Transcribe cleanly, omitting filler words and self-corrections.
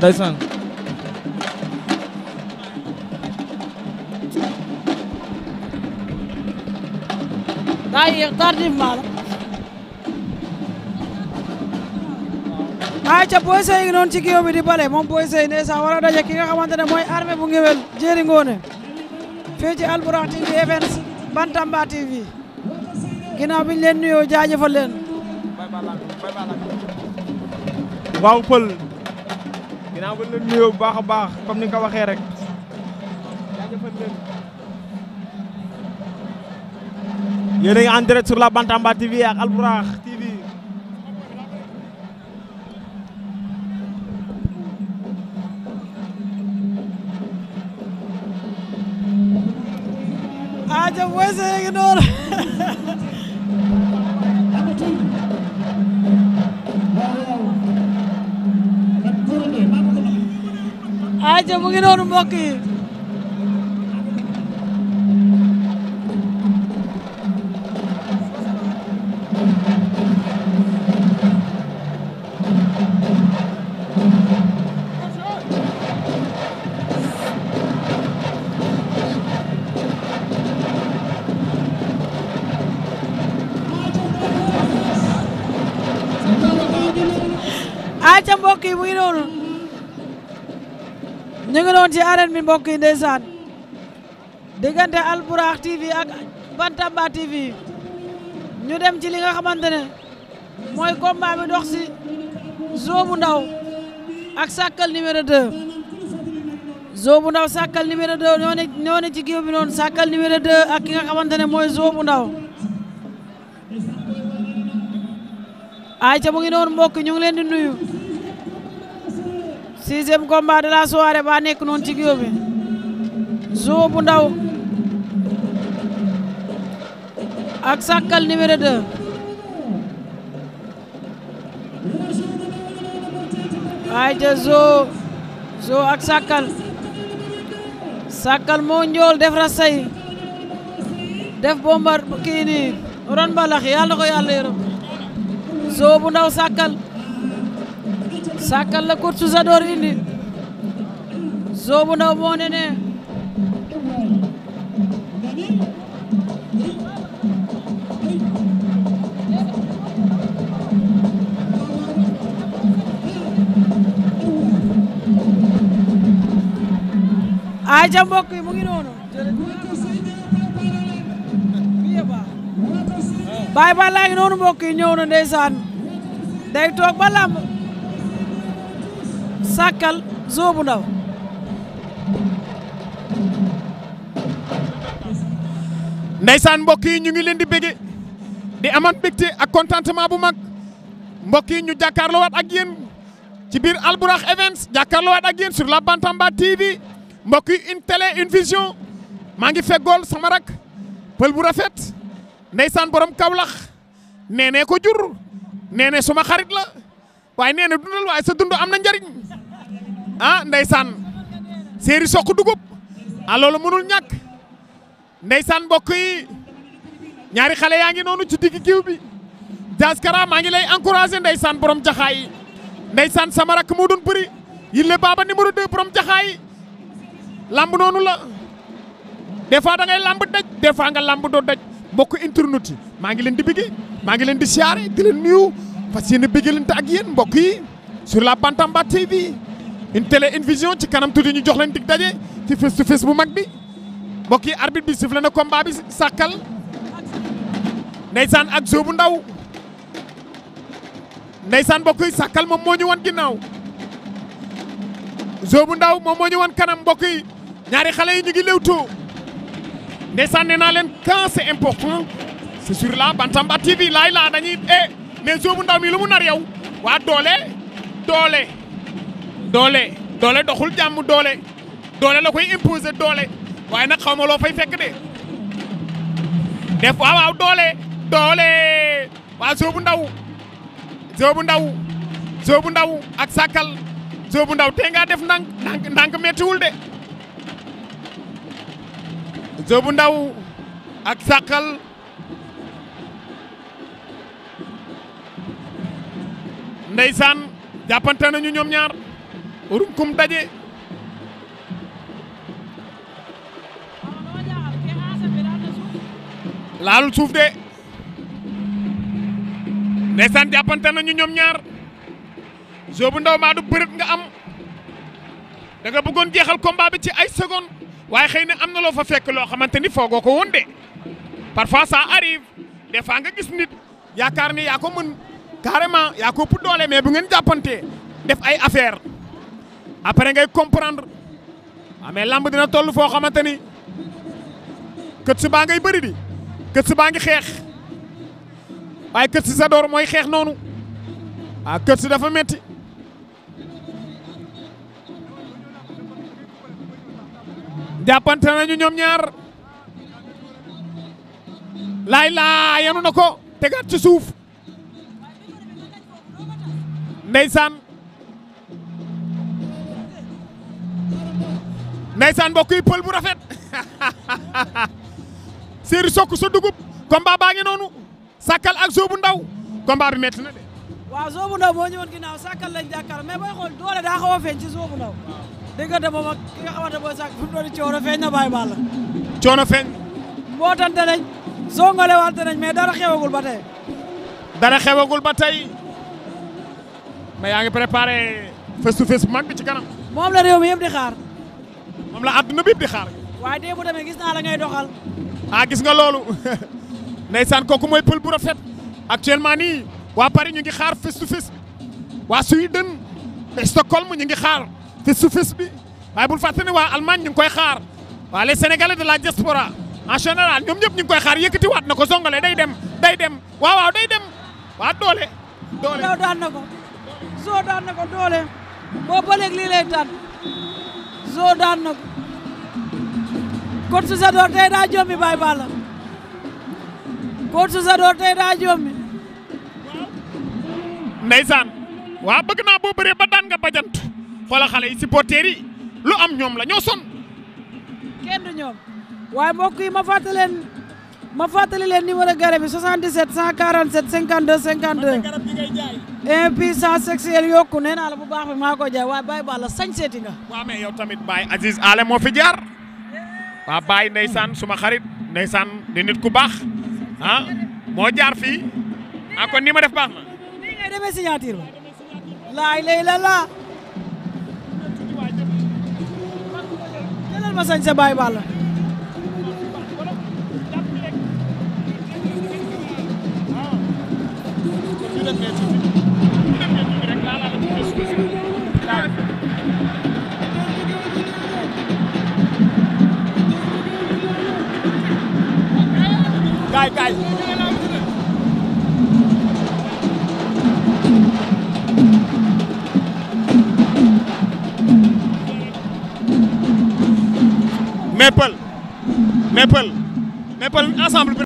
ndeysaan daa yéex tardivement la ay ca Boy Seye ngi noonu ci géew bi di bale moom Boy Seye ndeysaan war a daje ki nga xamante ne mooy armée bu ngewel Jéeri Ngoone fii ci Albourakh TV Events Bantamba TV ginnaaw biñ leen nuyoo jaajëfal leen waaw Pël ginnaaw biñ leen nuyoo bu baax a baax comme ni nga ko waxee rek jaajëfal leen yéen a ngi en direct sur la Bantamba TV ak Albourakh TV aja Boy Seye ngi noonu aja mu ngi noonu mbokk yi aca mbokk yi mu ngi noonu ñu ngi noonu ci arène bi mbokk yi ndeysaan diggante Albourakh TV ak Bantamba TV ñu dem ci li nga xamante ne mooy combat bi dox si Zo bu Ndaw ak Sakal numéro 2 Zo bu Ndaw Sakal numéro 2 ñoo ne ci géew bi noonu Sakal numéro 2 ak ki nga xamante ne mooy Zo bu Ndaw ay ca mu ngi noonu mbokk ñu ngi leen di nuyu 6e combat de la soirée ba nekk noonu ci géew bi Zo bu Ndaw ak Sakal numéro 2 ay ca Zo ak Sakal moo njool def rasay def bombar kii nii ron balax yàlla na ko yàlla yërëm Zo bu Ndaw Sakal la coach Zador indi Zo bu Ndaw moo ne ne ay ca mbokk yi mu ngi noonu baay ba laa ngi noonu mbokk yi ñëw na ndeysaan day toog ba lamb Sakal Zo bu Ndaw ndeysaan mbokk yi ñu ngi leen di bége di amat mbégte ak contentement bu mag mbokk yi ñu jàkkaarloowaat ak yéen ci biir Albourakh Events jàkkaarloowaat ak yéen sur la Bantamba TV mbokk yi une télé une vision maa ngi feggool sama rak pël bu rafet ndeysaan borom Kaolack nee ko jur nee suma xarit la waaye nee dundal waaye sa dund am na njariñ ah ndeysaan séeri soq dugub ah loolu mënul ñàkk ndeysaan mbokk yi ñaari xale yaa ngi noonu ci digg giw bi Jaskara maa ngi lay encouragé ndeysaan borom jaxaay ndeysaan sama rak moo doon bëri yille baba numéro 2 borom jaxaay lamb noonu la des fois da ngay lamb daj des fois nga lamb doo daj mbokk internet yi maa ngi leen di bëgge maa ngi leen di siyaare di leen nuyu fas yéene bëggalante ak yéen mbokk yi sur la Bantamba TV une télé une vision ci kanam tuuti ñu jox leen dig daje ci face to face bu mag bi mbokk yi arbitre bi sifflé na combat bi Sakal ndeysaan ak Zo bu Ndaw ndeysaan mbokk yi Sakal moom moo ñu wan ginnaaw Zo bu Ndaw moom moo ñu wan kanam mbokk yi ñaari xale yi ñu ngi lewtoo ndeysaan nee naa leen quand c'est important c'est sur la Bantamba TV laay laa dañuy mais Zo bu Ndaw mi lu mu nar yow waa doole doxul jàmm doole la koy imposer doole waaye nag xaw ma loo fay fekk de def waaw doole waa Zo bu Ndaw ak Sakal Zo bu Ndaw te nga def ndànk mettiwul de Zo bu Ndaw ak Sakal ndeysaan jàppante nañu ñoom ñaar runkum daje. laalul suuf de ndeysaan jàppante nañu ñoom ñaar Zo bu Ndaw maa du bërët nga am da nga bëggoon jeexal combat bi ci ay secondes waaye xëy na am na loo fa fekk loo xamante ni foogoo ko woon de parfois ça arrive des fois nga gis nit yaakaar ni yaa ko mën carrément yaa ko ëpp doole mais bu ngeen jàppante def ay affaire après ngay comprendre mais lamb dina toll foo xamante ni kët si baa ngay bëri di kët si baa ngi xeex waaye kët si sa door mooy xeex noonu kët si dafa metti jàppante nañu ñoom ñaar laay laa yanu na ko tegaat ci suuf ndeysaan mbokk yi pël bu rafet séeri sokk sa dugub combat baa ngi noonu Sakal ak Zo bu Ndaw combat bi metti na de. waaw Zo bu Ndaw moo ñëwoon ginnaaw Sakal lañ jàkkaar mais booy xool doole daa xaw a feeñ ci Zo bu Ndaw diggante moom ak ki nga xamante mooy Sakal fu mu doon coono feeñ na bàyyi baal la. coono feeñ. mbootante nañ songale wante nañ mais dara xewagul ba tey. dara xewagul ba tey mais yaa ngi préparé face to face bu mag bi ci kanam. moom la réew mi yëpp di xaar. moom la àdduna bi yëpp di xaar. waaye dee bu demee gis naa la ngay doxal. gis nga loolu ndeysaan kooku mooy pël bu rafet actuellement nii waa Paris ñu ngi xaar face to face waa Sweden Stockholm ñu ngi xaar face to face bi waaye bul fàtte ne waa Allemagne ñu ngi koy xaar waa les Sénégalais de la diaspora en général ñoom ñëpp ñu ngi koy xaar yëkkati waat na ko zongale day dem waaw day dem waa doole. Ndaw daan na ko Zo daan na ko doole boo ba léegi lii lay tànn Zo daan na ko Coach Sador tey daa jommi Baye Balla Coach Sador tey daa jommi. ndeysaan waa bëgg naa boo bëree ba daan nga bajant xoolal xale yi supporters yi lu am ñoom la ñoo son kenn du ñoom waaye mbokk yi ma fàttali leen numéro garab bi 77 147 52 52 impuissance sexuelle yokku nee naa la bu baax bi maa ko jaay waaye Baye Balla sañ seeti nga. waaw mais yow tamit Baye Aziz Ale moo fi jaar waa Baye ndeysaan suma xarit ndeysaan di nit ku baax moo jaar fii kon ni ma def baax na. nii ngay demee signature ba. laay lay la laa. jëlal ma sañ sa Baye Balla. kaay mais pël ensemble